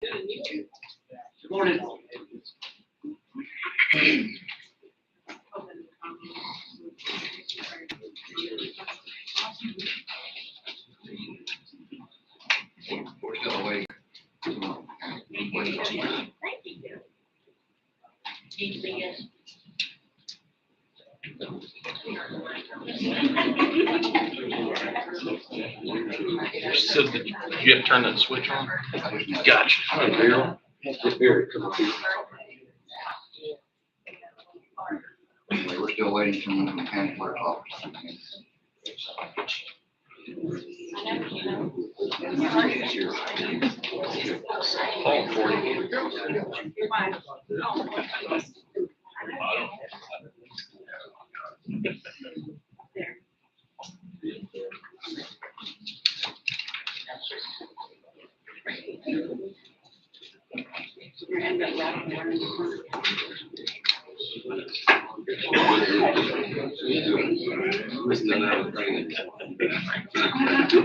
Good morning. We're still away. So did you have to turn that switch on? Gotcha. Anyway, we're still waiting for the county clerk's office. Call for you.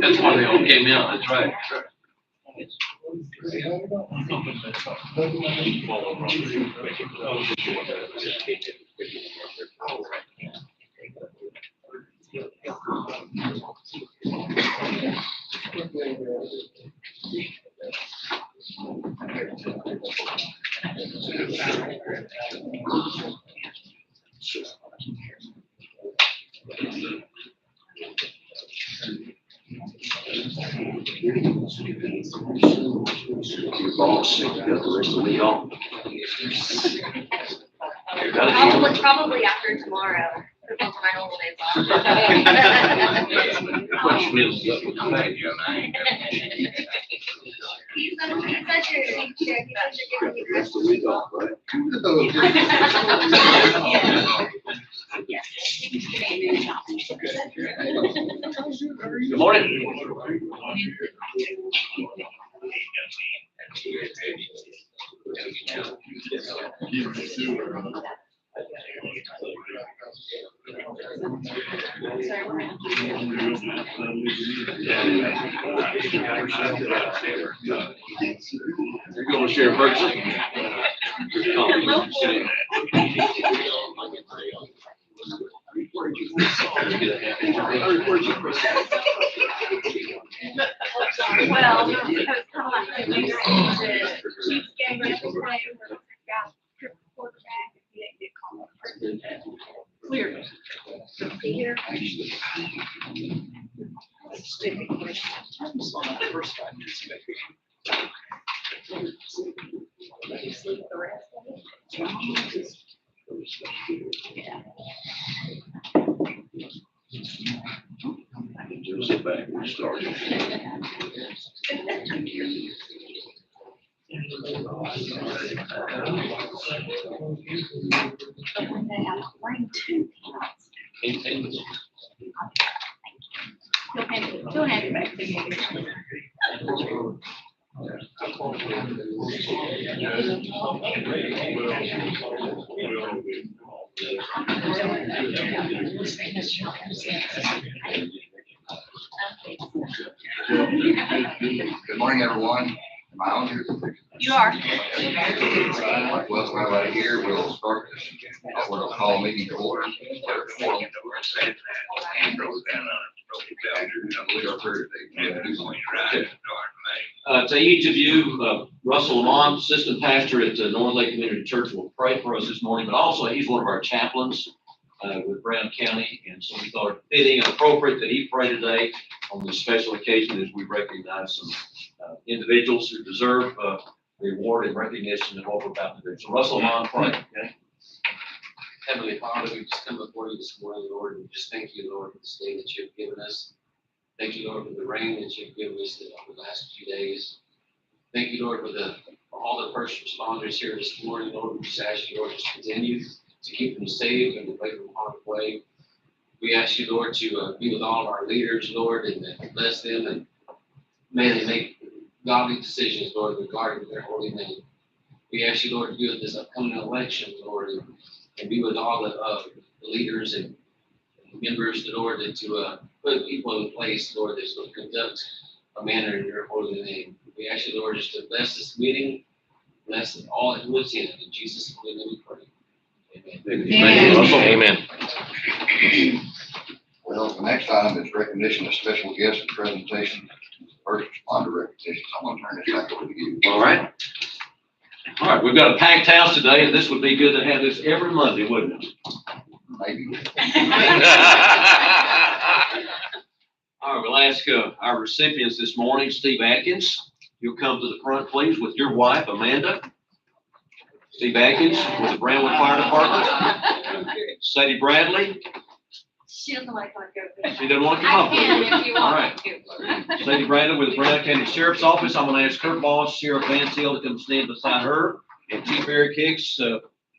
That's why they all came out, that's right. Your boss, you got the rest of the week off. Probably after tomorrow. My normal days off. Question is, come back, you and I ain't He said you're giving me The rest of the week off, right? Yes. Good morning. You're going to share virtually. Well, it was kind of like the Chiefs game yesterday. Quarterback, he didn't get called. Clear. Here. Just sit back and start. He'll hand it back to you. Good morning, everyone. Am I on here? You are. Welcome everybody here. We'll start this. We'll call a meeting to order. To each of you, Russell Lamont, assistant pastor at North Lake Community Church, will pray for us this morning, but also he's one of our chaplains with Brown County, and so we thought it fitting and appropriate that he pray today on this special occasion as we recognize some individuals who deserve the award and recognition of what we're about to do. So Russell Lamont, pray. Okay? Heavenly Father, we just come before you this morning, Lord, and just thank you, Lord, for this day that you've given us. Thank you, Lord, for the rain that you've given us over the last few days. Thank you, Lord, for all the first responders here this morning, Lord. We just ask you, Lord, to continue to keep them safe and to make them harm's way. We ask you, Lord, to be with all of our leaders, Lord, and bless them, and may they make godly decisions, Lord, regarding their holy name. We ask you, Lord, to be with this upcoming election, Lord, and be with all the leaders and members, Lord, and to put people in place, Lord, that's going to conduct a manner in your holy name. We ask you, Lord, just to bless this meeting, bless all who is in it. In Jesus' name we pray. Amen. Thank you, Russell. Amen. Well, the next item is recognition of special guests and presentation. First responder recognition. I'm gonna turn this back over to you. All right. All right, we've got a packed house today, and this would be good to have this every Monday, wouldn't it? Maybe. All right, we'll ask our recipients this morning, Steve Atkins. You'll come to the front, please, with your wife, Amanda. Steve Atkins with the Brentwood Fire Department. Sadie Bradley. She doesn't like when I go. She doesn't want to come I up with can it. if you All want right. to. Sadie Bradley with the Brown County Sheriff's Office. I'm going to ask Kurt Boss, Sheriff Vance Hill to come stand beside her, and Chief Eric Hicks,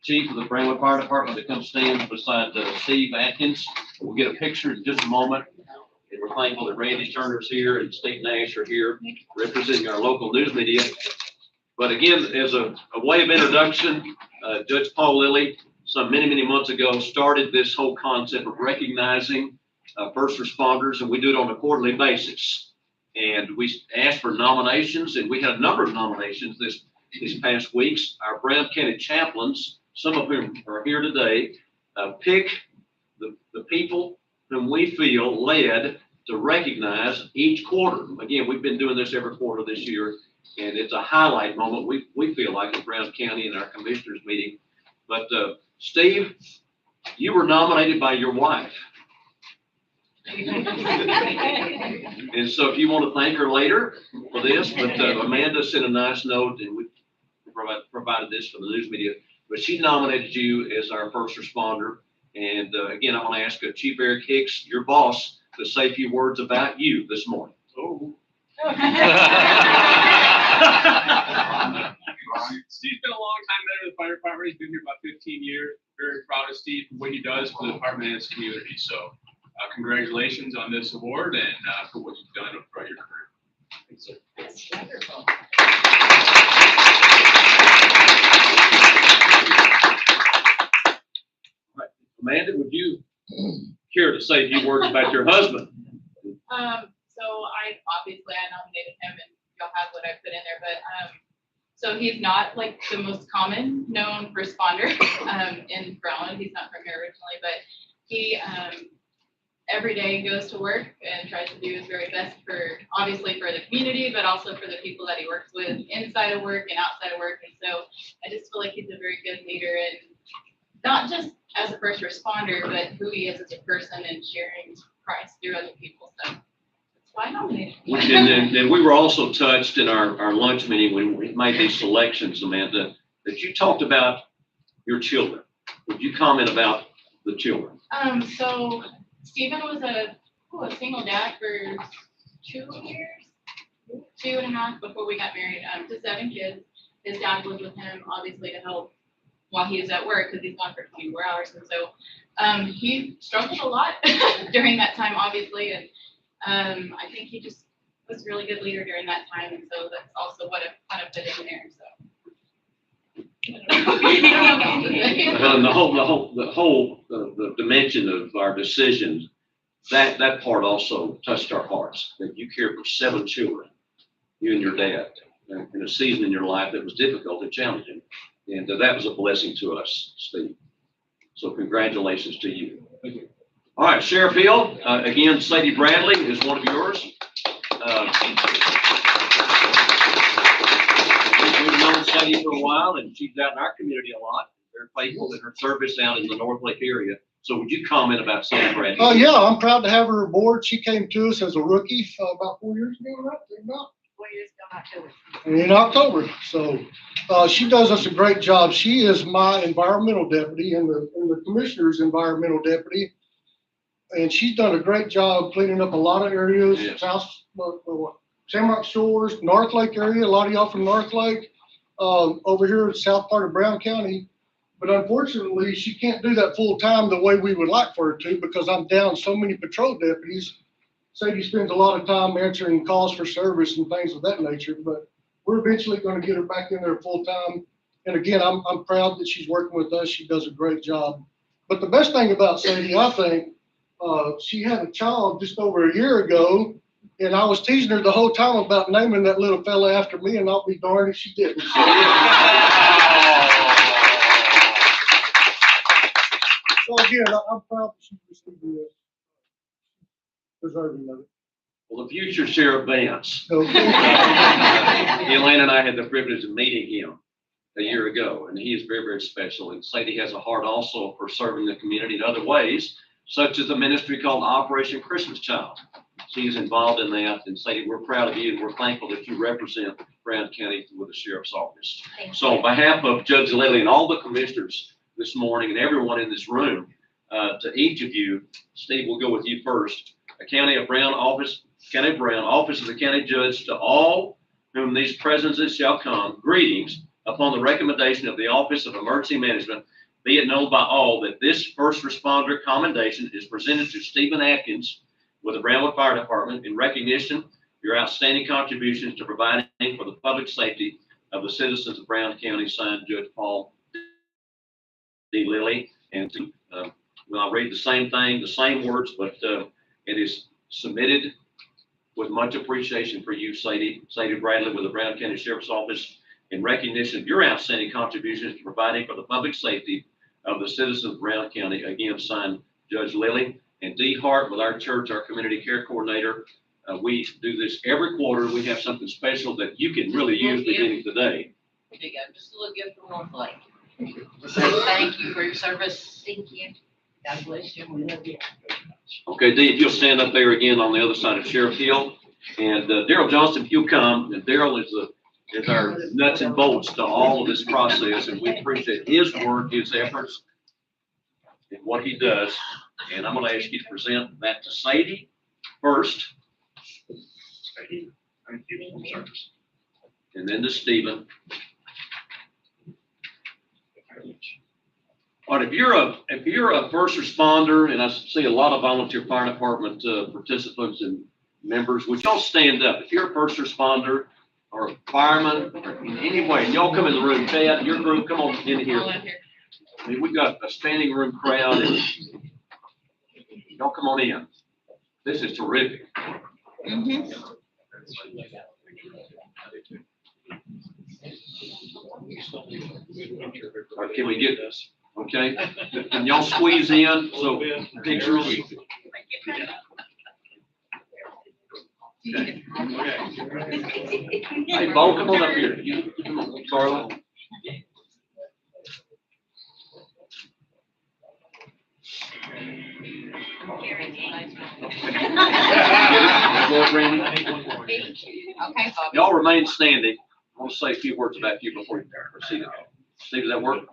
Chief of the Brentwood Fire Department, to come stand beside Steve Atkins. We'll get a picture in just a moment. And we're thankful that Randy Turner's here and Steve Nash are here representing our local news media. But again, as a way of introduction, Judge Paul Lilly, some many months ago, started this whole concept of recognizing first responders, and we do it on a quarterly basis. And we asked for nominations, and we had a number of nominations these past weeks. Our Brown County chaplains, some of whom are here today, pick the people whom we feel led to recognize each quarter. Again, we've been doing this every quarter this year, and it's a highlight moment, we feel like, in Brown County in our commissioners meeting. But Steve, you were nominated by your wife. And so if you want to thank her later for this, but Amanda sent a nice note, and we provided this for the news media, but she nominated you as our first responder. And again, I want to ask Chief Eric Hicks, your boss, to say a few words about you this morning. Oh. Steve's been a long time member of the fire department. He's been here about 15 years. Very proud of Steve for what he does for the department and his community. So congratulations on this award and for what you've done throughout your career. Thanks, sir. That's wonderful. Right. Amanda, would you care to say a few words about your husband? So I nominated him, and you'll have what I put in there, but so he's not like the most common known responder in Brownwood. He's not from here originally, but he every day goes to work and tries to do his very best obviously for the community, but also for the people that he works with inside of work and outside of work. And so I just feel like he's a very good leader, and not just as a first responder, but who he is as a person and sharing Christ through other people. So that's why I nominated him. And we were also touched in our lunch meeting when we made these selections, Amanda, that you talked about your children. Would you comment about the children? So Stephen was a single dad for 2 years, 2.5 before we got married, to 7 kids. His dad lived with him, obviously, to help while he was at work because he's gone for 24 hours. And so he struggled a lot during that time, obviously. And I think he just was a really good leader during that time. And so that's also what I kind of put in there. So. And the whole dimension of our decisions, that part also touched our hearts, that you cared for 7 children, you and your dad, in a season in your life that was difficult and challenging. And that was a blessing to us, Steve. So congratulations to you. Thank you. All right, Sheriff Hill, again, Sadie Bradley is one of yours. We've known Sadie for a while, and she's out in our community a lot. Very faithful in her service out in the North Lake area. So would you comment about Sadie Bradley? Yeah, I'm proud to have her aboard. She came to us as a rookie about 4 years ago, right? About 4 years ago, October. in October. So she does us a great job. She is my environmental deputy and the commissioner's environmental deputy. And she's done a great job cleaning up a lot of areas, Yes. Shamrock Shores, North Lake area, a lot of y'all from North Lake, over here in the south part of Brown County. But unfortunately, she can't do that full time the way we would like for her to, because I'm down so many patrol deputies. Sadie spends a lot of time answering calls for service and things of that nature, but we're eventually going to get her back in there full time. And again, I'm proud that she's working with us. She does a great job. But the best thing about Sadie, I think, she had a child just over a year ago And I was teasing her the whole time about naming that little fella after me, and I'll be darned if she didn't. So again, I'm proud that she received this. Deserving of it. Well, the future Sheriff Vance. Okay. Elaine and I had the privilege of meeting him a year ago, and he is very, very special. And Sadie has a heart also for serving the community in other ways, such as a ministry called Operation Christmas Child. She is involved in that, and Sadie, we're proud of you, and we're thankful that you represent Brown County with the Sheriff's Office. So on behalf of Judge Lilly and all the commissioners this morning and everyone in this room, to each of you, Steve, we'll go with you first. County of Brown, Office of the County Judge, to all whom these presences shall come, greetings. Upon the recommendation of the Office of Emergency Management, be it known by all that this first responder commendation is presented to Stephen Atkins with the Brownwood Fire Department in recognition of your outstanding contributions to providing for the public safety of the citizens of Brown County, signed Judge Paul D. Lilly. And I'll read the same thing, the same words, but it is submitted with much appreciation for you, Sadie Bradley, with the Brown County Sheriff's Office, in recognition of your outstanding contributions to providing for the public safety of the citizens of Brown County. Again, signed Judge Lilly. And Dee Hart with our church, our community care coordinator. We do this every quarter. We have something special that you can really use beginning today. There you go, just a little gift from North Lake. To say thank you for your service. Thank you. God bless you. We love you. Okay, Dee, if you'll stand up there again on the other side of Sheriff Hill. And Daryl Johnson, if you'll come. And Daryl is our nuts and bolts to all of this process. And we appreciate his work, his efforts, and what he does. And I'm going to ask you to present that to Sadie first. Sadie, thank you for service. And then to Stephen. All right, if you're a first responder, and I see a lot of volunteer fire department participants and members, would y'all stand up? If you're a first responder or a fireman or in any way, and y'all come in the room, Chad, your group, come on in here. I mean, we've got a standing room crowd, and y'all come on in. This is terrific. Mm-hmm. All right, can we get this? Okay, and y'all squeeze in, so pictures. Okay. Hey, Bo, come on up here. Come on, Carla. Okay, Bobby. Y'all remain standing. I want to say a few words about you before you proceed. Steve, does that work?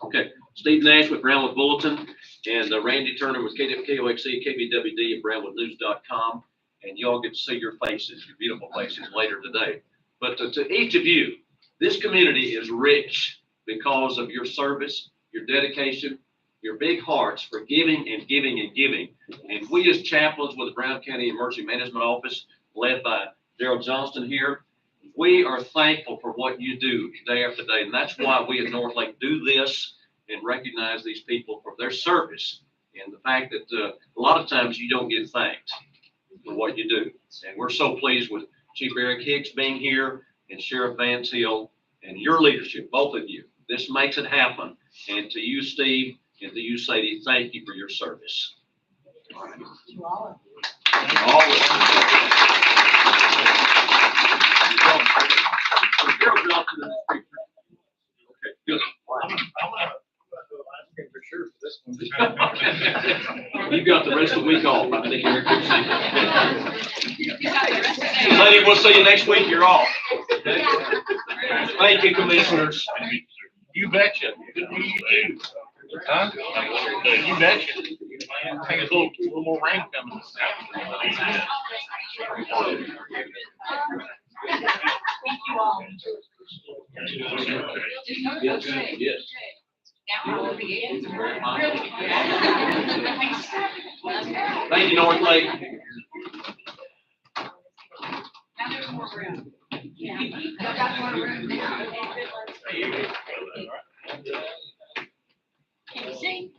Okay. Steve Nash with Brownwood Bulletin, and Randy Turner with KOXC, KBWD, and BrownwoodNews.com. And y'all get to see your faces, your beautiful faces, later today. But to each of you, this community is rich because of your service, your dedication, your big hearts for giving and giving and giving. And we as chaplains with the Brown County Emergency Management Office, led by Daryl Johnston here, we are thankful for what you do day after day. And that's why we at North Lake do this and recognize these people for their service and the fact that a lot of times you don't get thanked for what you do. And we're so pleased with Chief Eric Hicks being here and Sheriff Vance Hill and your leadership, both of you. This makes it happen. And to you, Steve, and to you, Sadie, thank you for your service. All right. All of Okay, good. For sure for this one. You've got the rest of the week off. I think Eric can see. Lady, we'll see you next week. You're off. Okay? Thank you, commissioners. You betcha. Good to meet you too. Huh? You betcha. I think it's a little more rain coming this afternoon. Thank you all. Yes, yes. Thank you, North Lake. Now there's more room. Yeah. I've got more room now. Can you see?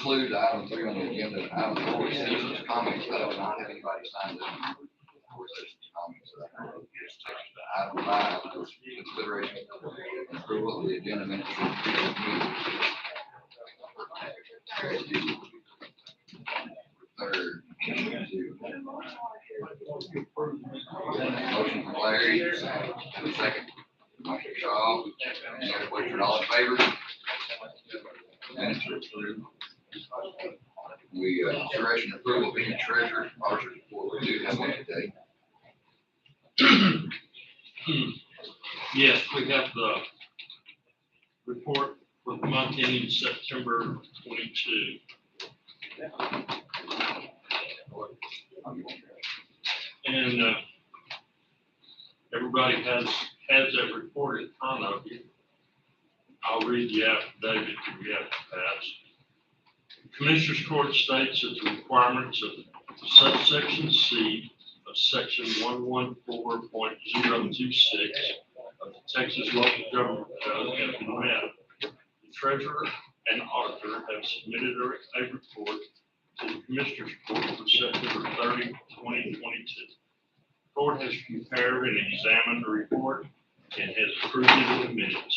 concludes item 3 on the agenda. Item 4 is citizens' comments. I do not have anybody signed up for citizens' comments. So that takes us to item 5, which is consideration and approval of the agenda minutes for the previous meeting. Third. Motion from Larry, and a second. Motion Shaw, any other questions? All in favor? Minutes are approved. We, consideration and approval of being treasurer, auditor's report. We do have one today. Yes, we have the report for the month ending September 22. And everybody has that report in front of you. I'll read the affidavit that we have to pass. Commissioners Court states that the requirements of subsection C of section 114.026 of the Texas Local Government Code have been met. The treasurer and auditor have submitted a report to the Commissioners Court for September 30, 2022. The court has prepared and examined the report and has approved it in the minutes.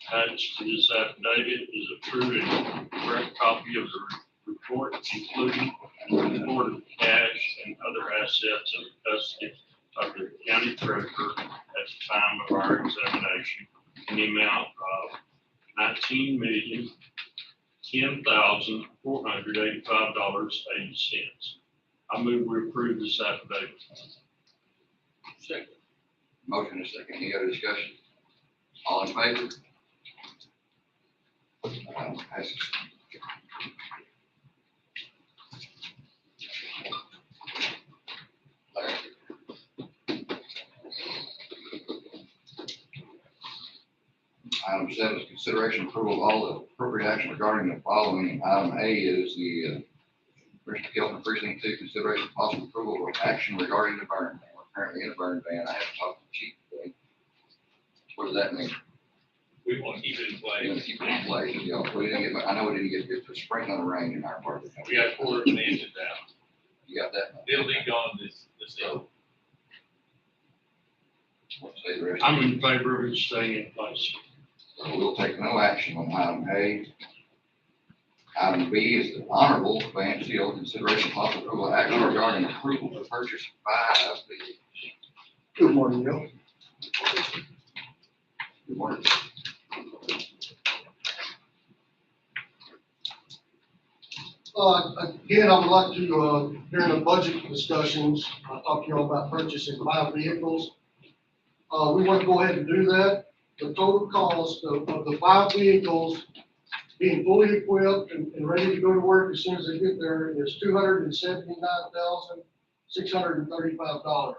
Attached to this affidavit is a true and correct copy of the report, including the report of cash and other assets in the custody of the county treasurer at the time of our examination in the amount of $19,010,485.80. I move we approve this affidavit. Second. Motion is second. Any other discussion? All in favor? Passes. Item 7 is consideration and approval of all the appropriate action regarding the following. Item A is the Mr. Kelton Precinct 2, consideration of possible approval of action regarding the burn ban. We're currently in a burn ban. I have to talk to the chief today. What does that mean? We want to keep it in We're place. gonna keep it in place. You know, we didn't get, I know we didn't get good for sprinkling the rain in our part of the country. We got quarter of an inch down. You got that? It'll be gone this year. Let's say the rest. I'm in favor of it staying in place. So we'll take no action on item A. Item B is the Honorable Vance Hill, consideration of possible approval of action regarding approval to purchase 5 vehicles. Good morning, Neil. Good morning. Again, I would like to, during the budget discussions, talk to you all about purchasing 5 vehicles. We want to go ahead and do that. The total cost of the 5 vehicles being fully equipped and ready to go to work as soon as they get there is $279,635.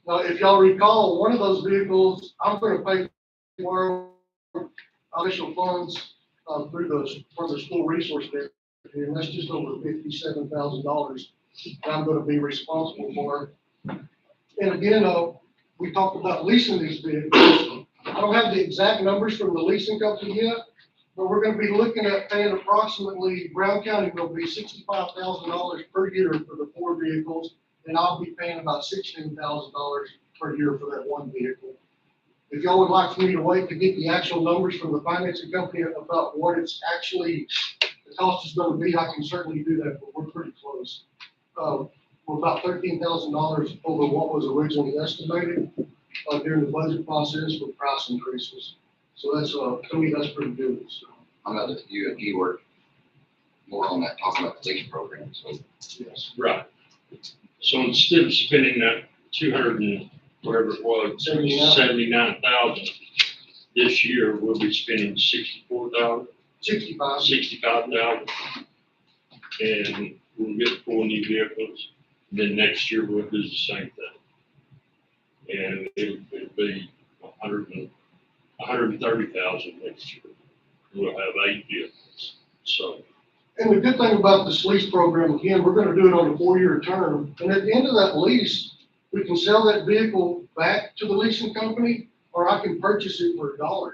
Now, if y'all recall, one of those vehicles, I'm going to pay for additional funds for the school resource there, and that's just over $57,000 that I'm going to be responsible for. And again, we talked about leasing these vehicles. I don't have the exact numbers from the leasing company yet, but we're going to be looking at paying approximately, Brown County will be $65,000 per year for the 4 vehicles, and I'll be paying about $16,000 per year for that 1 vehicle. If y'all would like for me to wait to get the actual numbers from the financing company about what it's actually, the cost is going to be, I can certainly do that, but we're pretty close. We're about $13,000 over what was originally estimated during the budget process with price increases. So that's, to me, that's pretty good. So, I'm going to let you work more on that, talking about the lease program, so. yes. Right. So instead of spending that 200 and whatever it was, 79,000 this year, we'll be spending 65,000. And we'll get 4 new vehicles. Then next year we'll do the same thing. And it'll be 130,000 next year. We'll have 8 vehicles. So. And the good thing about this lease program, again, we're gonna do it on a 4-year term, and at the end of that lease, we can sell that vehicle back to the leasing company, or I can purchase it for $1.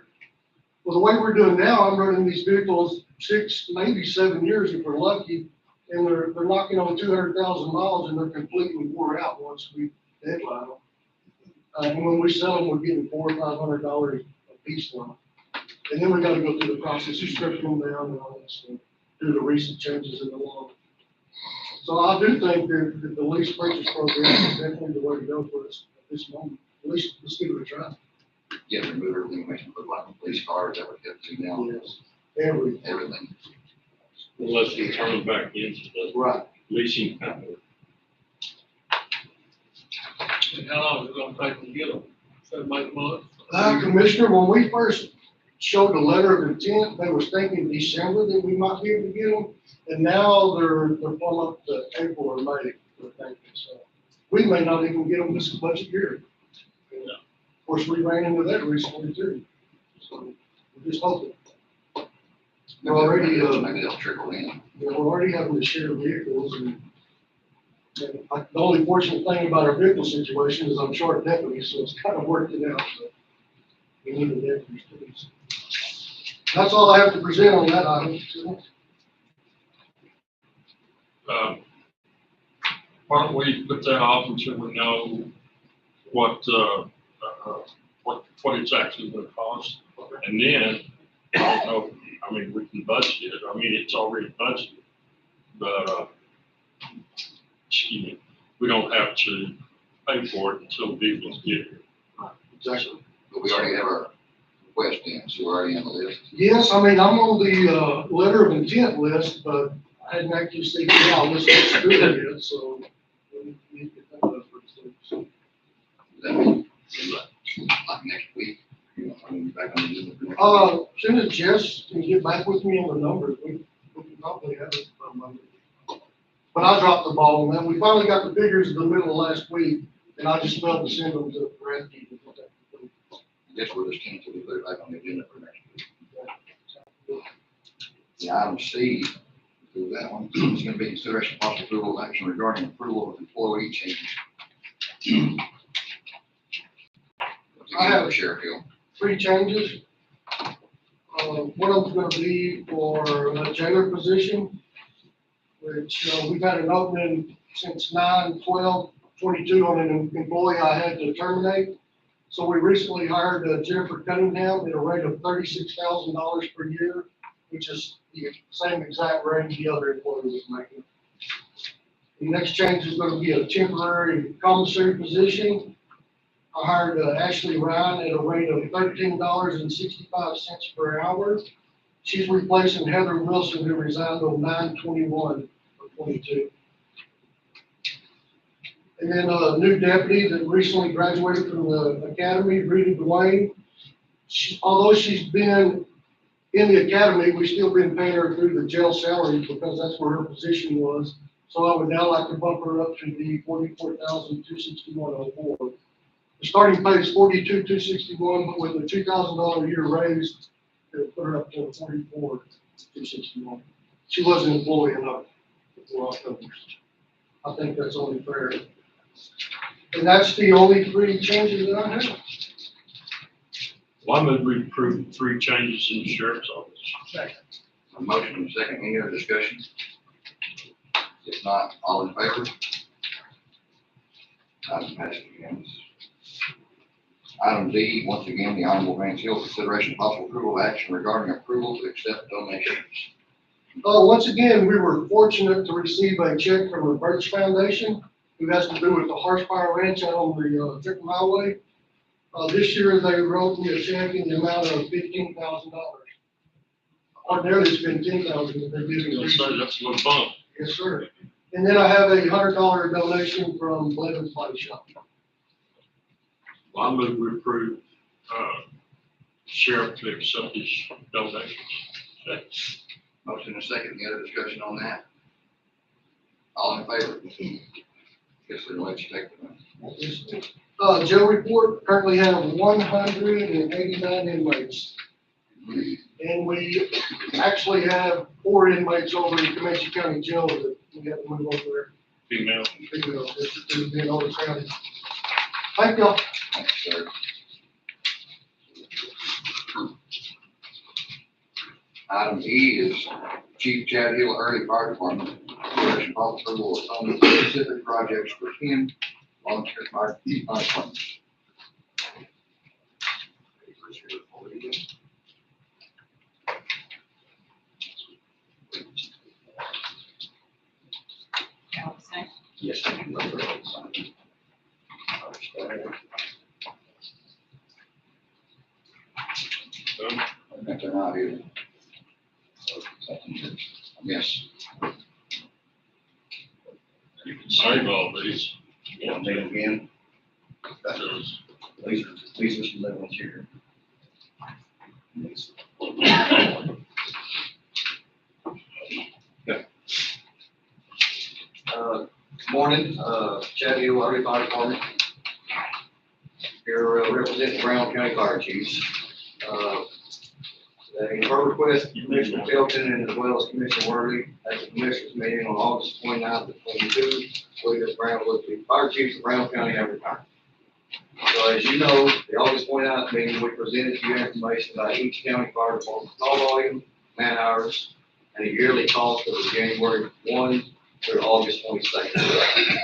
Well, the way we're doing now, I'm running these vehicles 6, maybe 7 years if we're lucky. And they're knocking on 200,000 miles and they're completely wore out once we deadline them. And when we sell them, we're getting $400 or $500 a piece for them. And then we gotta go through the process of stripping them down and all that stuff, due to recent changes in the law. So I do think that the lease purchase program is definitely the way to go for us at this moment. At least, let's give it a try. Yeah, remove everything, make them look like a police car, that would get to now, Yes. Everything. everything. Unless we turn them back into the Right. leasing company. And how long is it gonna take to get them? 7, 8 months? Commissioner, when we first showed the letter of intent, they was thinking December that we might be able to get them. And now they're plumb up to April or May, they're thinking, so. We may not even get them this budget year. Of course, we ran into that recently too. So we're just hoping. We're already, Maybe they'll trickle in. we're already having to share vehicles and the only fortunate thing about our vehicle situation is I'm short deputies, so it's kind of worked it out. So we need a deputy too. So that's all I have to present on that item. Why don't we put that off until we know what it's actually gonna cost? And then, I don't know, I mean, we can budget it, I mean, it's already budgeted, but, excuse me, we don't have to pay for it until vehicles get here. Exactly. But we already have our request in, so we're already on the list. Yes, I mean, I'm on the, letter of intent list, but I hadn't actually seen the list of school yet, so. we need to get that up first, so. Does that mean, like next week? You know, I mean, back on the agenda for next week? As soon as Jess can get back with me on the numbers, we can probably have it by Monday. But I dropped the ball on that. We finally got the figures in the middle of last week, and I just failed to send them to Brad. I guess we'll just cancel, we put it back on the agenda for next week. The item C, do that one, it's gonna be consideration of possible approval of action regarding approval of employee changes. I have- a Sheriff Hill. 3 changes. One of them's gonna be for a jailer position, which, we've had an opening since 9/12/22 on an employee I had to terminate. So we recently hired Jennifer Cunningham at a rate of $36,000 per year, which is the same exact rate the other employee was making. The next change is gonna be a temporary commissary position. I hired Ashley Ryan at a rate of $13.65 per hour. She's replacing Heather Wilson, who resigned on 9/21/22. And then a new deputy that recently graduated from the academy, Rita Dwayne. Although she's been in the academy, we've still been paying her through the jail salary because that's where her position was. So I would now like to bump her up to the $44,261.04. The starting pay is $42,261, but with a $2,000 a year raise, it'll put her up to $44,261. She was an employee enough before October. I think that's only fair. And that's the only 3 changes that I have. Well, I move we approve 3 changes in the sheriff's office. A motion and a second, any other discussion? If not, all in favor? Item passes unanimous. Item D, once again, the Honorable Vance Hill, consideration of possible approval of action regarding approval to accept donations. Once again, we were fortunate to receive a check from the Birch Foundation, who has to do with the Horsepower Ranch out on the Trickham Highway. This year, they wrote me a check in the amount of $15,000. Ordinarily, it's been $10,000, but they're giving us. So that's a little bump. Yes, sir. And then I have a $100 donation from Blevins Body Shop. Well, I move we approve, sheriff to accept his donations. Motion and a second, any other discussion on that? All in favor? Guess they'll let you take the money. Jail report, currently have 189 inmates. And we actually have 4 inmates over in Comanche County Jail that we have to move over there. Female. In Otis County. Thank y'all. Thanks, sir. Item E is Chief Chad Hill Early Fire Department, consideration possible approval of some specific projects for 10 volunteer fire departments. Yes. I think they're not here. Yes. You can save all these. You want to take them again? Those- These are some little ones here. Morning, Chad Hill, Early Fire Department. Here representing Brown County Fire Chiefs. Today, per request, Commissioner Felton and as well as Commissioner Worley at the Commissioners meeting on August 29th of 22, where the Brown was the Fire Chiefs of Brown County have retired. So as you know, the August 29th meeting, we presented to you information about each county fire department call volume, man hours, and a yearly cost of the January 1 through August 22nd.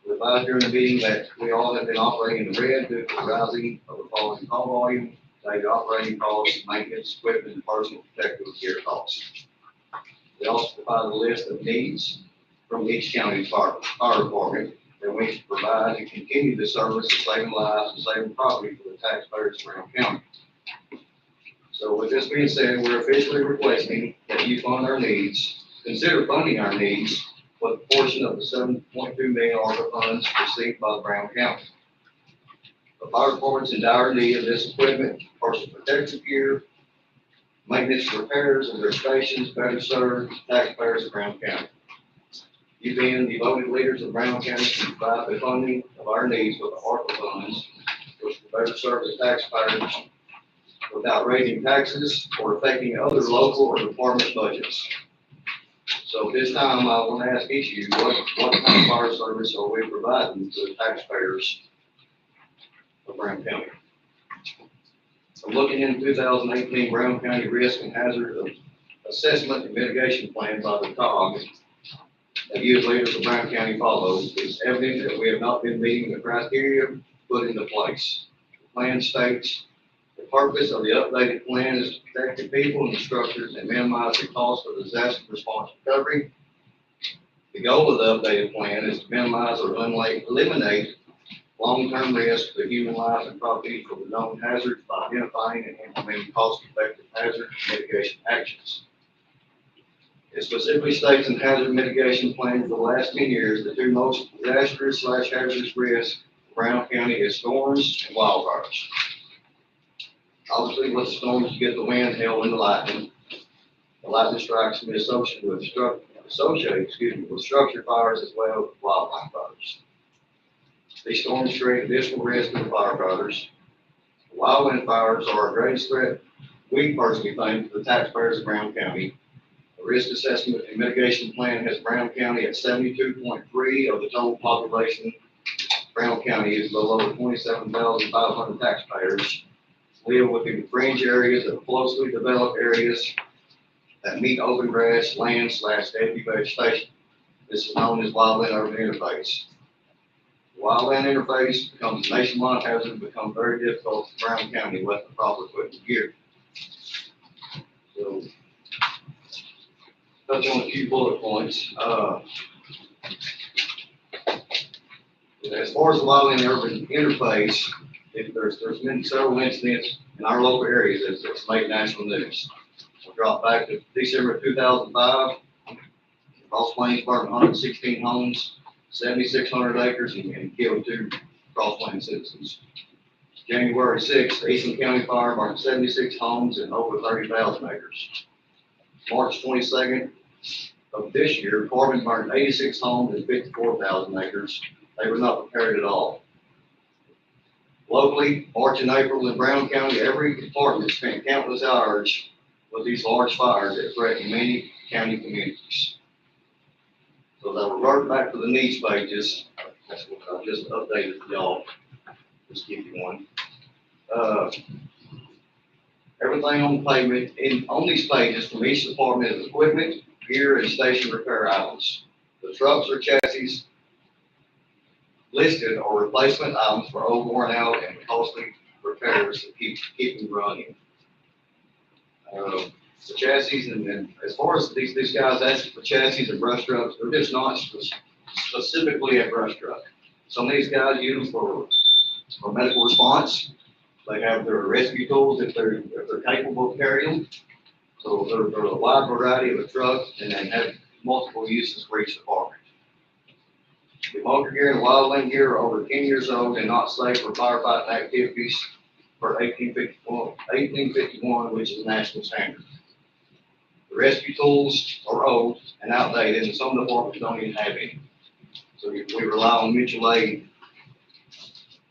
We advised during the meeting that we all have been operating in the red due to the rising of the following call volume, daily operating costs, maintenance, equipment, and personal protective gear costs. We also provided a list of needs from each county fire department that we should provide to continue the service of saving lives and saving property for the taxpayers of Brown County. So with this being said, we're officially requesting that you fund our needs, consider funding our needs with a portion of the $7.2 million ARPA funds received by Brown County. The fire department's in dire need of this equipment, personal protective gear, maintenance repairs of their stations, better serve taxpayers of Brown County. You being the voted leaders of Brown County can provide the funding of our needs with the ARPA funds, which will better serve the taxpayers without raising taxes or affecting other local or department budgets. So this time, I want to ask each of you, what kind of fire service are we providing to the taxpayers of Brown County? So looking into 2018 Brown County Risk and Hazard Assessment and Mitigation Plan by the COG that you as leaders of Brown County follow, it's evident that we have not been meeting the criteria put into place. The plan states the purpose of the updated plan is to protect the people and the structures and minimize the cost of disaster response recovery. The goal of the updated plan is to minimize or eliminate long-term risk to human life and property for the known hazards by identifying and implementing cost-effective hazard mitigation actions. It specifically states in hazard mitigation plan for the last 10 years, the two most disastrous / hazardous risks in Brown County is storms and wildfires. Obviously, with storms, you get the wind, hail, and the lightning. The lightning strikes can be associated with structure fires as well as wildland fires. These storms create additional risk to the firefighters. Wildland fires are our greatest threat, we personally think, to the taxpayers of Brown County. The risk assessment and mitigation plan has Brown County at 72.3 of the total population. Brown County is a little over 27,500 taxpayers. Live within fringe areas of closely developed areas that meet open grass, land / heavy vegetation. This is known as wildland urban interface. The wildland interface becomes a nationwide hazard and becomes very difficult for Brown County without the proper equipment gear. So, touch on a few bullet points. As far as the wildland urban interface, there's been several incidents in our local areas that's made national news. We'll drop back to December 2005. Cross Plains burned 116 homes, 7,600 acres, and killed 2 Cross Plains citizens. January 6th, the Eastern County Fire burned 76 homes and over 30,000 acres. March 22nd of this year, Corbin burned 86 homes and 54,000 acres. They were not prepared at all. Locally, March and April in Brown County, every department spent countless hours with these large fires that threaten many county communities. So that will revert back to the needs pages. That's what I just updated for y'all. Just give you one. Everything on the pavement, on these pages from each department is equipment, gear, and station repair items. The trucks or chassis listed are replacement items for old, worn out, and costly repairs to keep them running. The chassis, and as far as these guys asking for chassis and brush trucks, they're just not specifically a brush truck. Some of these guys use them for medical response. They have their rescue tools if they're capable of carrying them. So they're a wide variety of a truck, and they have multiple uses for each department. The motor gear and wildland gear are over 10 years old and not safe for firefighting activities for 1851, which is national standard. The rescue tools are old and outdated, and some departments don't even have any. So we rely on mutual aid.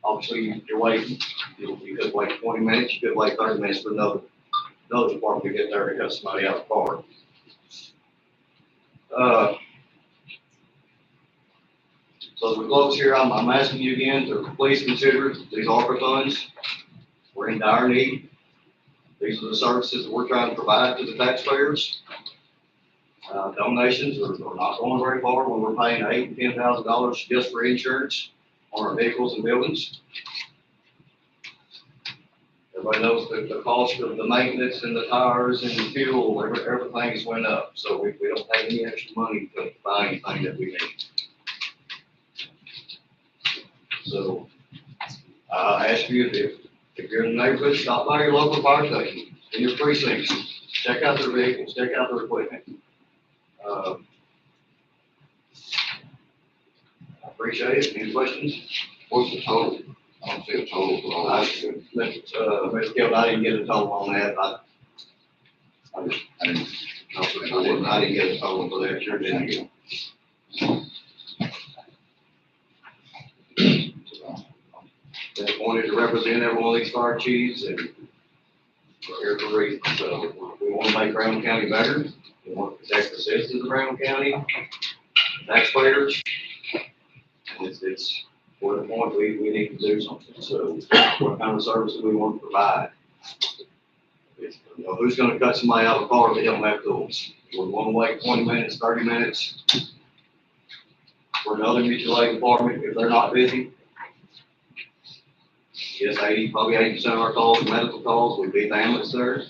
Obviously, you're waiting. You could wait 20 minutes, you could wait 30 minutes for another department to get there to cut somebody out of the car. So as we close here, I'm asking you again to please consider these ARPA funds. We're in dire need. These are the services that we're trying to provide to the taxpayers. Donations are not going very far when we're paying $8,000 and $10,000 just for insurance on our vehicles and buildings. Everybody knows that the cost of the maintenance and the tires and the fuel, everything has went up. So we don't have any extra money to buy anything that we need. So I ask you if you're in the neighborhood, stop by your local fire station, in your precincts, check out their vehicles, check out their equipment. I appreciate it. Any questions? What's the total? I don't see a total for all that. Mr. Kelvin, I didn't get a total on that. I didn't get a total for that. Sure didn't get. They wanted to represent every one of these fire chiefs, and we're here for a reason. So we want to make Brown County better. We want to protect the citizens of Brown County, taxpayers. And it's for the point we need to do something. So what kind of service do we want to provide? Who's going to cut somebody out of a car if they don't have tools? We want to wait 20 minutes, 30 minutes for another mutual aid department if they're not busy. Yes, probably 80% of our calls are medical calls. We beat the ambulance there.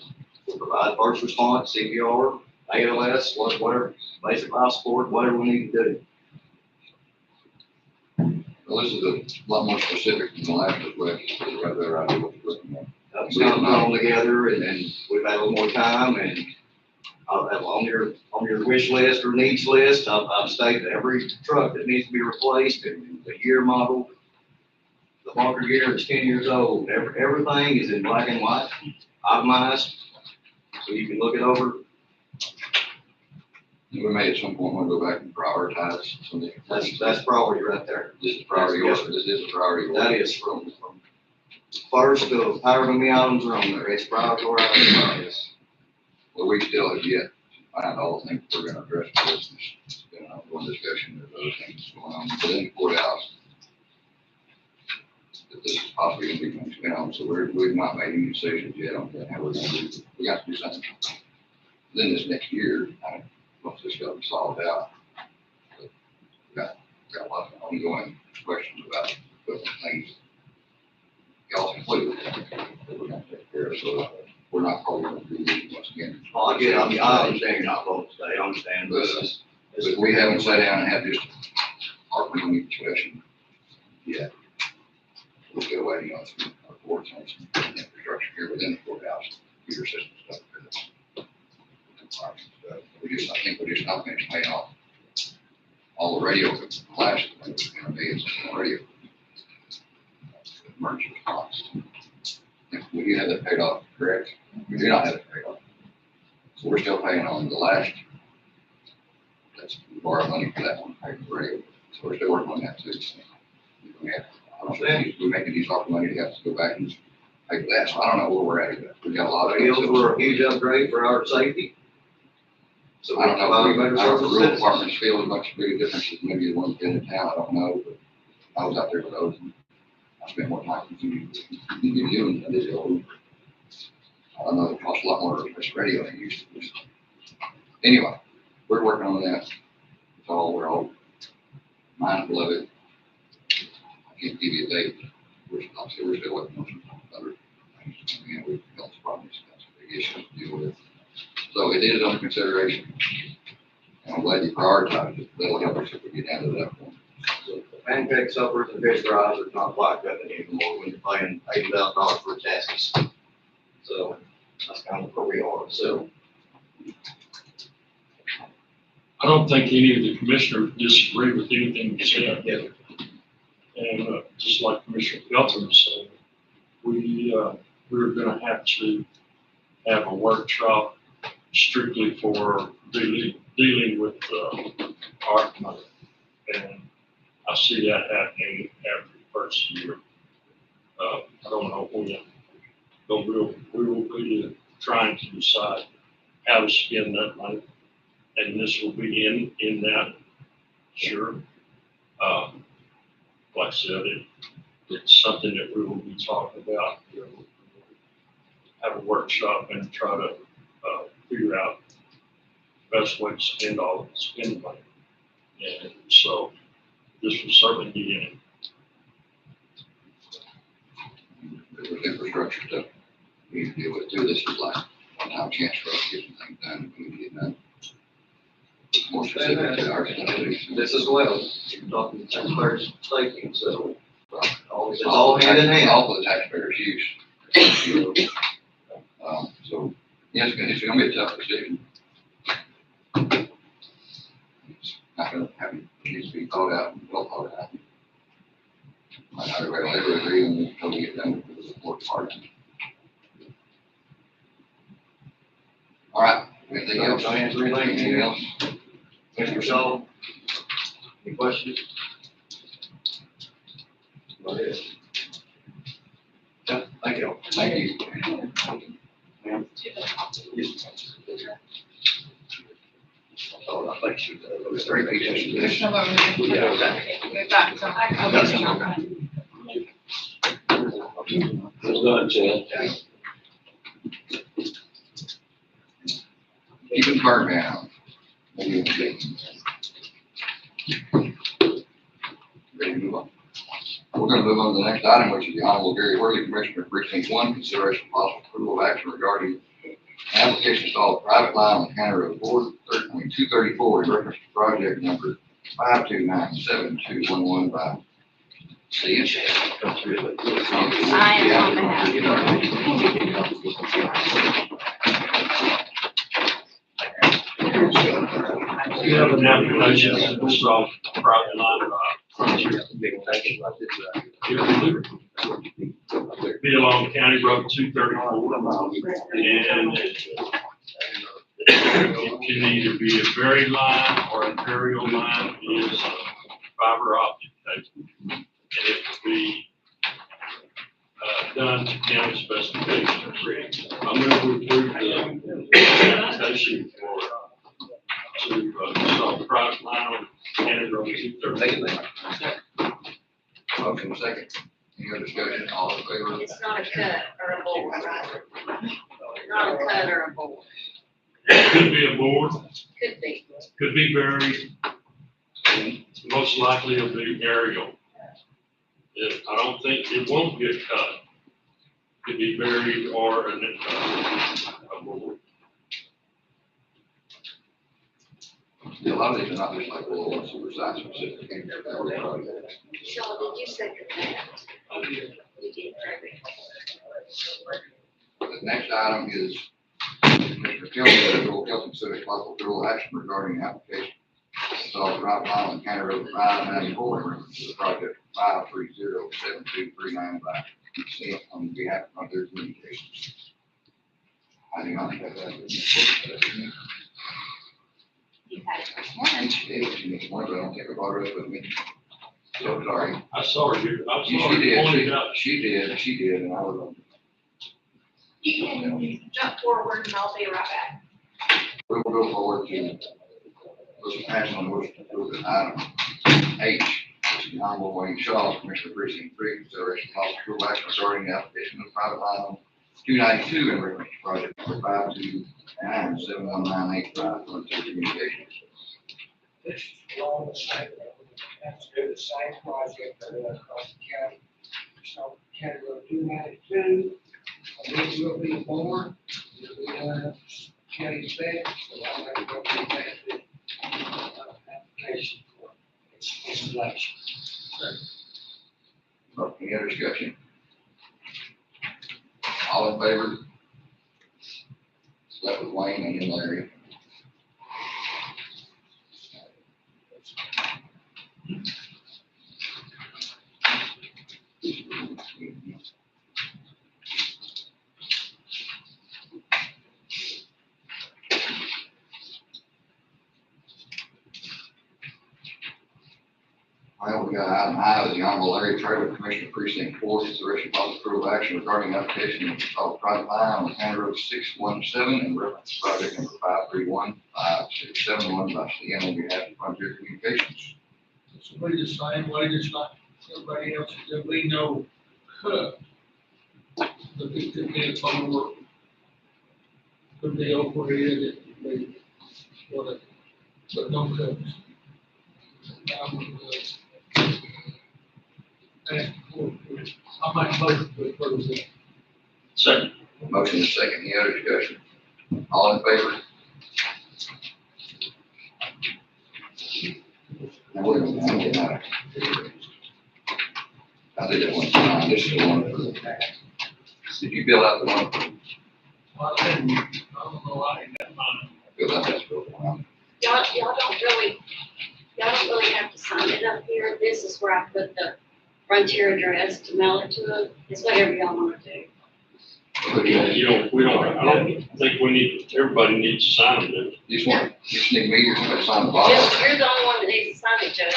We provide first response, CPR, ALS, whatever, basic life support, whatever we need to do. Well, this is a lot more specific than the last request. Right there, I do what you're looking at. It's kind of all together, and we've had a little more time, and on your wish list or needs list, I've stated every truck that needs to be replaced and the year model. The bunker gear is 10 years old. Everything is in black and white, itemized, so you can look it over. We may at some point want to go back and prioritize some of the. That's priority right there. This is priority. Yes, sir. This is a priority. That is from first to however many items are on there. It's priority. Yes. Well, we still have yet to find all the things we're going to address for this. It's been an ongoing discussion. There's other things going on within the courthouse that this is possibly going to be things down. So we've not made any decisions yet on how we're going to do. We got to do something. Then this next year, once this got solved out, we got a lot of ongoing questions about different things. Y'all included that we're going to take care of. So we're not probably going to do this once again. I understand you're not voting today. I understand, but we haven't sat down and had this argument discussion yet. We're still waiting on some reports on some infrastructure here within the courthouse, computer system stuff. I think we're just not finished paying off all the radio flashes. It's going to be some radio emergency response. We do have that paid off, correct? We do not have it paid off. So we're still paying on the last. That's borrowed money for that one, pay for the radio. So we're still working on that too. I don't think we're making these ARPA money to have to go back and pay for that. So I don't know where we're at. We got a lot of radios. We're a huge upgrade for our safety. So I don't know how the rural departments feel as much big difference as maybe the ones in the town. I don't know, but I was out there with those. And I spent more time with you and I did the old. I know it costs a lot more for this radio than it used to. So, anyway, we're working on that. We're all mindful of it. I can't give you a date. Obviously, we're still working on some other things. You know, we've got some problems, got some big issues to deal with. So it is under consideration. And I'm glad you prioritized it. That'll help us if we get down to that point. So the pancake suppers and fish fries are not like that anymore when you're paying $80,000 for chassis. So that's kind of where we are. So I don't think any of the commissioners disagree with anything you said. Yeah. And just like Commissioner Felton said, we're gonna have to have a workshop strictly for dealing with art money. And I see that happening after the first year. I don't know when, but we will be trying to decide how to spend that money. And this will be in that, sure. Like I said, it's something that we will be talking about. Have a workshop and try to figure out the best way to spend the money. And so this will certainly be in it. There's infrastructure stuff we need to deal with too. This is like one-time chance for us to get some things done. We need to get done. More specific to our studies. this as well, you're talking to taxpayers staking, so It's it's all hand in hand. All for the taxpayers' use. So, yeah, it's gonna be a tough decision. It's not gonna happen, it needs to be thought out and well thought out. Might not everybody will ever agree on it until we get done with the support part. All right, anything else? Can I answer anything? Anything else? Mr. Shaw, any questions? Go ahead. Yeah, thank you. Thank you. Ma'am? Oh, I think she, There's three pieces. There's some of them. Yeah, okay. We've got some. Well done, Chad. Keep it burned down. Maybe we'll see. Ready to move on. We're gonna move on to the next item, which is the Honorable Gary Worley, Commissioner of Precinct 1, consideration of possible approval of action regarding an application to install a private line on County Road 234 in reference to project number 5297211 by C and J. I am on behalf. We have an application to install private line Frontier Communications. Be along County Road 234. And it can either be a buried line or an aerial line. It is fiber optic cable. And it will be done to county specifications. I'm going to approve the application for to install a private line on County Road 234. Motion second. Any other discussion? All in favor? It's not a cut or a board, right? Not a cut or a board. Could be a board, Could be. could be buried, and most likely it'll be aerial. I don't think, it won't get cut. Could be buried or a board. Yeah, a lot of these are not just like little super size specific. Shaw, did you second that? You did, The next item is Mr. Kelly, will help consider possible approval action regarding the application. So private line on County Road 594 in reference to the project 5307239 by C on behalf of Frontier Communications. I do not have that. You had it this morning. She needs one, but I don't think I brought it up with me. So sorry. I saw her here, I She saw her did, pointed out. she did, and I was, You can jump forward and I'll be right back. we will go forward to, let's pass on, which is item H, which is the Honorable Wayne Shaw, Commissioner of Precinct 3, consideration of possible approval action regarding the application of private line on 292 in reference to project number 5297198 for communications. This is along the same, that's do the same project across the county. So County Road 292, and this will be more, it'll be county spec, so I'm going to go through that application for installation. Any other discussion? All in favor? Left with Wayne and then Larry. Well, we got item I, the Honorable Larry Trailer, Commissioner Precinct 4, consideration possible approval of action regarding the application of private line on County Road 617 and reference to project number 5315671 by CN on behalf of Frontier Communications. This will be the same way, just like everybody else, that we know, the big could be a phone work. Could be overhead, it could be whatever, but no cuts. I might vote to approve it. Second. Motion is second, any other discussion? All in favor? Now, wait a minute, I'm getting out of here. I did it one time, this is the one for the, did you fill out the one for, Well, I don't know, I ain't got mine. fill out that for one? Y'all don't really have to sign it up here. This is where I put the Frontier address to mail it to them. It's whatever y'all want to do. We don't, I don't think we need, everybody needs to sign it. You just want, you just need me to sign the bottom. You're the only one that needs to sign it, Judge.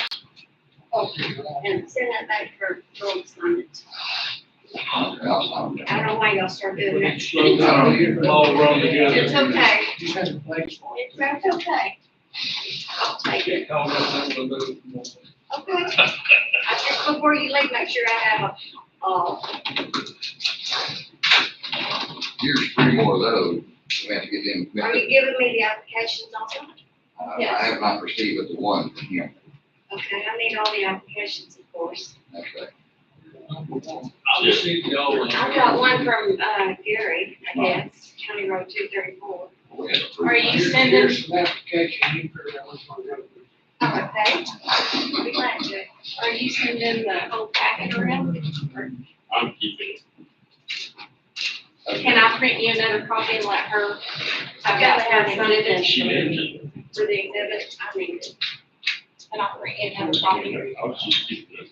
And send that back for Joel to sign it. I'll sign it. I don't know why y'all start doing that. Slow down, get them all run together. It's okay. Just have a place for it. It's okay. I'll take it. Call that number, but Okay. Just before you leave, make sure I have Here's 3 more of those, we have to get them. are you giving me the applications also? I have not received but the one from him, Okay, I need all the applications, of course. that's right. I'll just see y'all. I got one from, Gary, I guess, County Road 234. We have to Are approve you that. sending, Here's some application, you figure out which one to go with. Okay. Be glad to. Are you sending the whole packet around? I'm keeping it. Can I print you another copy and let her? I've got to have something She mentioned it. for the exhibit. I need it. And I'll print you another copy. I was just keeping it.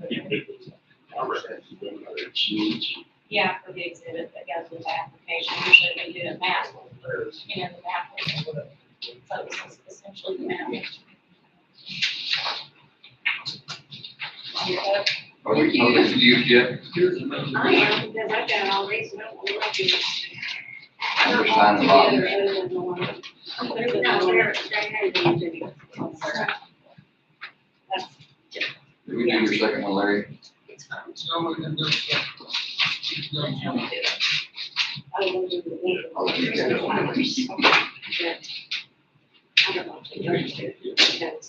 Keeping it. I reckon. She needs it. Yeah, for the exhibit that goes with the application. Usually we do a map. The map. So this is essentially the map. Are we used yet? Here's another. I am, because I've got all these, I don't want to let you. I'm just signing the bottom. No, they're individual. Did we do your second one, Larry? It's fine. So we can do some. I will do the one. I'll let you get this one. I don't know if they do it, because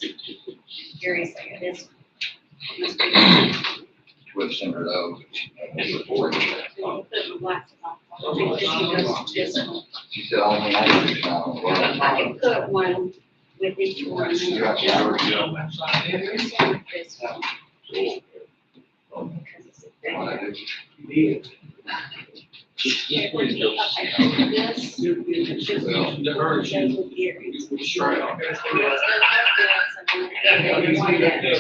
Gary said this. With some of those. It's recorded. Put my glasses on. I think this one goes to this one. She said only I do now. I can put one with each one. You got yours? This one with this one. Because it's a big What I one. do? Did. Okay, this. To her, she. Goes with Gary's. Sure. And then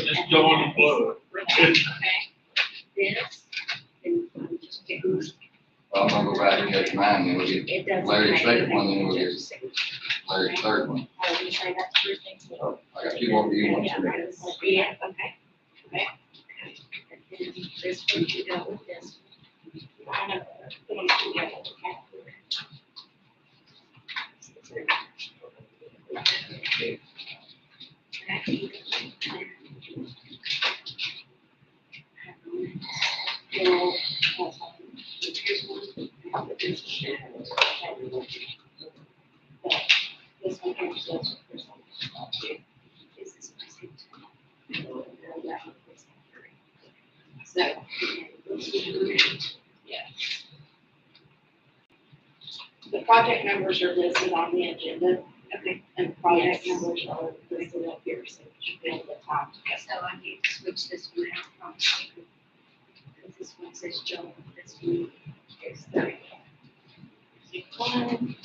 Just go on the floor. Okay. This, and just get I'm gonna go back and get mine, then we'll get it doesn't. Larry's make second one, then we'll any get difference. Larry's third one. Oh, you say that's three things. So I got 2 more for you, one for me. Yeah, okay. Okay. And then this one you go with this. I know, put them together, okay? numbers are listed on the agenda. Okay. And project numbers are listed up here, so it should be at the top. So I need to switch this one out from, because this one says Joe, this one is 30. One.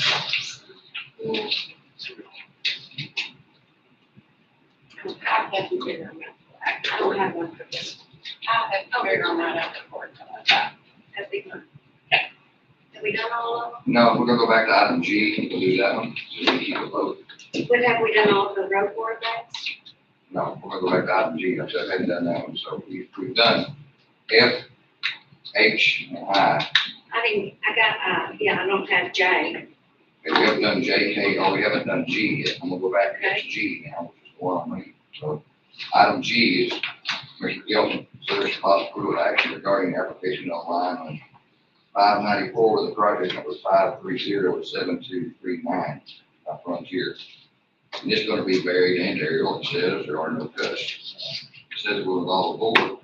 Yeah. I have to figure them out. I don't have one for this. I have to figure on that after court. Have we done? Have we done all of No, we're gonna go back to item G, we'll do that one, so we keep it low. them? But have we done all of the road board things? No, we're gonna go back to item G, I said I hadn't done that one, so we've done F, H, and I. I don't have J. Okay, we haven't done J, K, or we haven't done G yet, I'm gonna go back to G now, which is the one on me. So, item G is, Mr. Gilson, considers possible approval action regarding the application on line on 594 with the project number 5307239, Frontier. And it's gonna be buried and aerial, it says, there are no cuts. It says it will involve a board,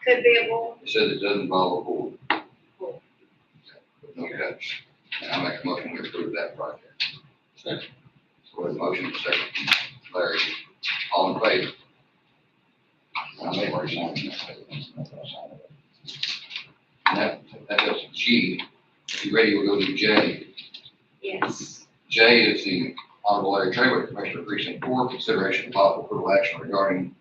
Could be a board. it says it does involve a board. No cuts. And I make a motion to approve that project. Second. So we have a motion, second, Larry, all in favor? I may already signed that. That does G. If you're ready, we'll go to J. Yes. J is the Honorable Larry Traylor, Commissioner Precinct 4, consideration of possible approval action regarding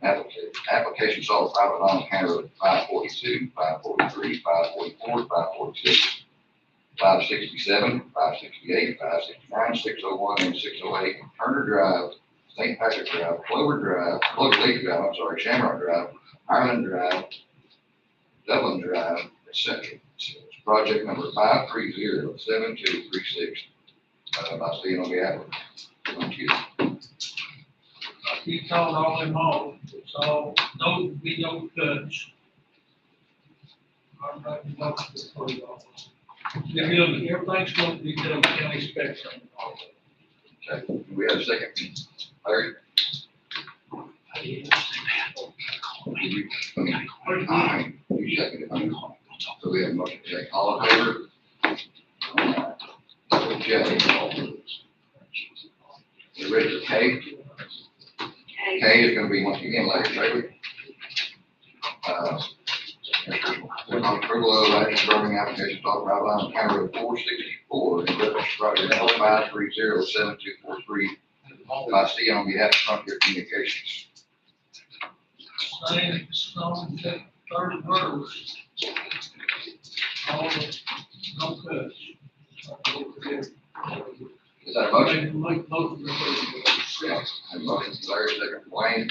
application sold private on County Road 542, 543, 544, 546, 567, 568, 569, 601, and 608, Turner Drive, St. Patrick Drive, Clover Leaf Drive, I'm sorry, Shamrock Drive, Ireland Drive, Dublin Drive, etc. It's project number 5307236. By seeing on the applicant. Thank you. You told all them all, so no, be no cuts. I'm not, no, for y'all. Everything's going to be done county specs on all of it. Okay, we have a second. Larry? Aye. You second it. So we have a motion, Jay. All in favor? Jay. You ready for K? K is gonna be once again Larry Traylor. With approval of action regarding application talk about line County Road 464 in reference to project number 5307243 by C on behalf of Frontier Communications. Same, stone, third verse. All, no cuts. Is that a motion? Make both of them. Yeah, I have a motion, Larry, second, Wayne.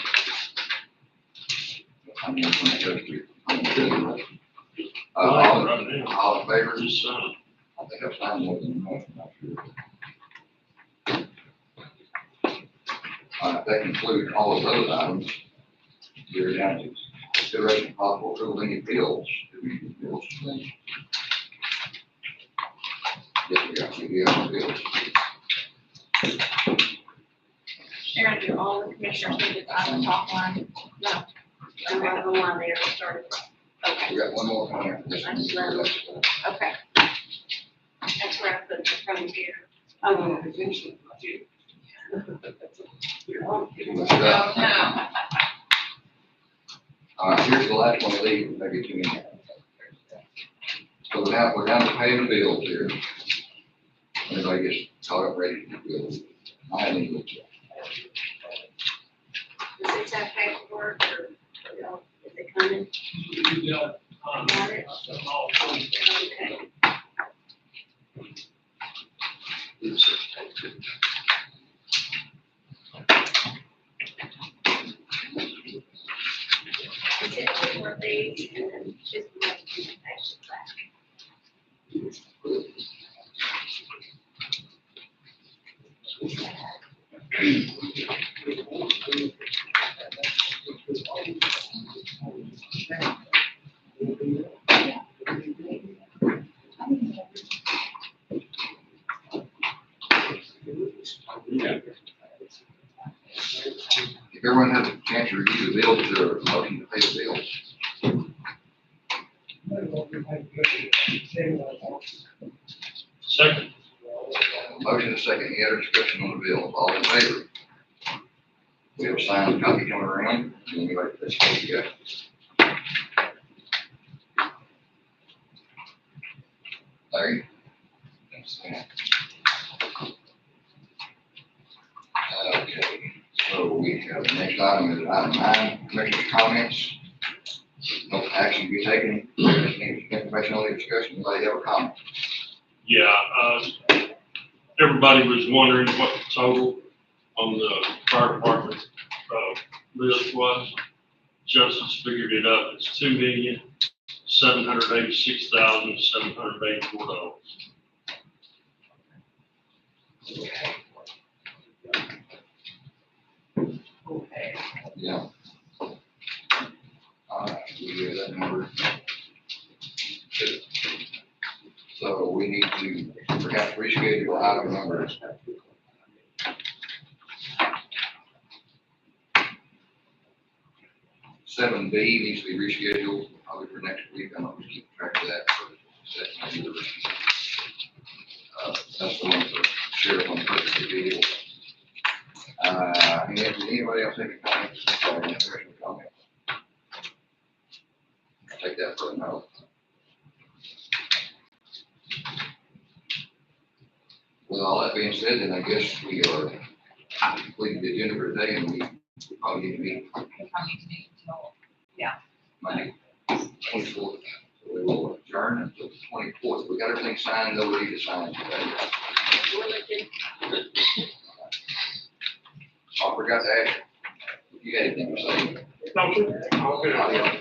I'm going to go through. All in favor? Just, I think I've signed more than one, I'm not sure. That concludes all of those items. We're down to consideration of possible approval of any bills. Do we do bills? Yes, we have bills. Sharon, do all the commissioners need to on the top line? No. I'm right on line there, started. Okay, We got one more coming after this. I just let them. okay. That's where I put the Frontier. Oh, eventually. No. All right, here's the last one, leave, maybe 2 minutes. So we're down to paying the bills here. Everybody gets caught up ready to do bills. I haven't even looked yet. Does this have paperwork or, is it coming? You got, Got it? all three. Okay. Is it for these and then just make communications back? If everyone has a chance to review the bills, is there a motion to pay the bills? second. Motion and a second, any other discussion on the bill? All in favor? We have a signed copy coming around. Anybody, let's go, you got. Larry? Thanks, man. Okay, so we have the next item is item 9, commissioner comments. No action to be taken. Any information on the discussion, anybody have a comment? Yeah, everybody was wondering what the total on the fire department, list was. Justice figured it up, it's $2,786,784. Yeah. We have that number. So we need to perhaps reschedule item number. 7B needs to be rescheduled, probably for next week. I'm not going to keep track of that. That's the one for sheriff on purchase of vehicles. Anybody else have any comments? Comments? Take that for a no. With all that being said, then I guess we are completing the agenda for today, and we probably need to meet Monday, 24th. So we will adjourn until the 24th. We got everything signed, though we need to sign today. Oh, I forgot to ask if you had anything to say. No, sir. Adios.